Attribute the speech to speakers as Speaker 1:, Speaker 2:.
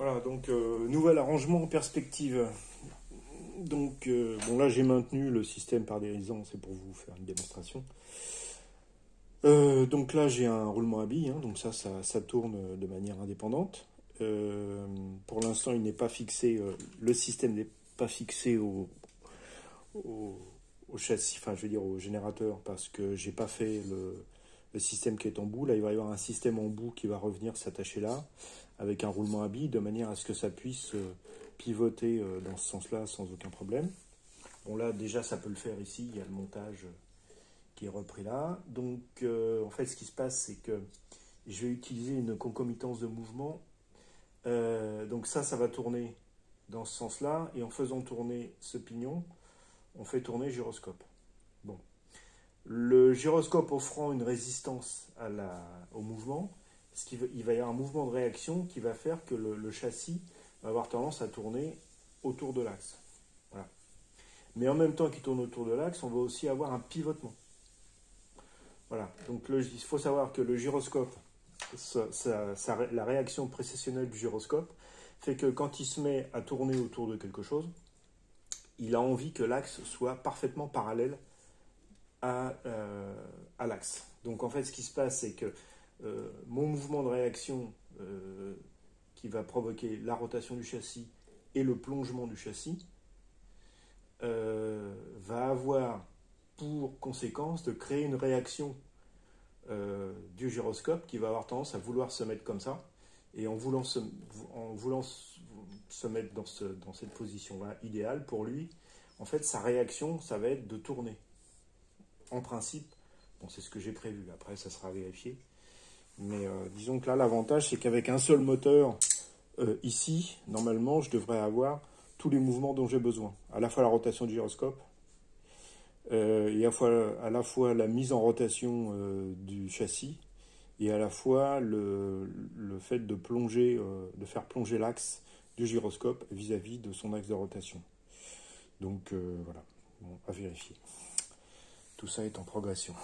Speaker 1: Voilà, donc nouvel arrangement en perspective. Donc bon, là j'ai maintenu le système par dérision, c'est pour vous faire une démonstration. Donc là j'ai un roulement à billes, hein, donc ça tourne de manière indépendante. Pour l'instant il n'est pas fixé, le système n'est pas fixé au, au châssis, enfin je veux dire au générateur, parce que j'ai pas fait le système qui est en bout. Là il va y avoir un système en bout qui va revenir s'attacher là, avec un roulement à billes, de manière à ce que ça puisse pivoter dans ce sens-là sans aucun problème. Bon là déjà ça peut le faire ici, il y a le montage qui est repris là. Donc en fait ce qui se passe c'est que je vais utiliser une concomitance de mouvement. Donc ça va tourner dans ce sens-là, et en faisant tourner ce pignon, on fait tourner le gyroscope. Bon. Le gyroscope offrant une résistance au mouvement, il va y avoir un mouvement de réaction qui va faire que le châssis va avoir tendance à tourner autour de l'axe. Voilà. Mais en même temps qu'il tourne autour de l'axe, on va aussi avoir un pivotement. Voilà. Donc il faut savoir que le gyroscope, la réaction précessionnelle du gyroscope fait que quand il se met à tourner autour de quelque chose, il a envie que l'axe soit parfaitement parallèle à l'axe. Donc en fait ce qui se passe c'est que mon mouvement de réaction qui va provoquer la rotation du châssis et le plongement du châssis va avoir pour conséquence de créer une réaction du gyroscope qui va avoir tendance à vouloir se mettre comme ça, et en voulant se mettre dans cette position-là idéale pour lui, en fait sa réaction ça va être de tourner. En principe, bon, c'est ce que j'ai prévu, après ça sera vérifié, mais disons que là l'avantage c'est qu'avec un seul moteur ici, normalement je devrais avoir tous les mouvements dont j'ai besoin, à la fois la rotation du gyroscope et à la fois la mise en rotation du châssis, et à la fois le fait de faire plonger l'axe du gyroscope vis-à-vis de son axe de rotation. Donc voilà, bon, à vérifier. Tout ça est en progression.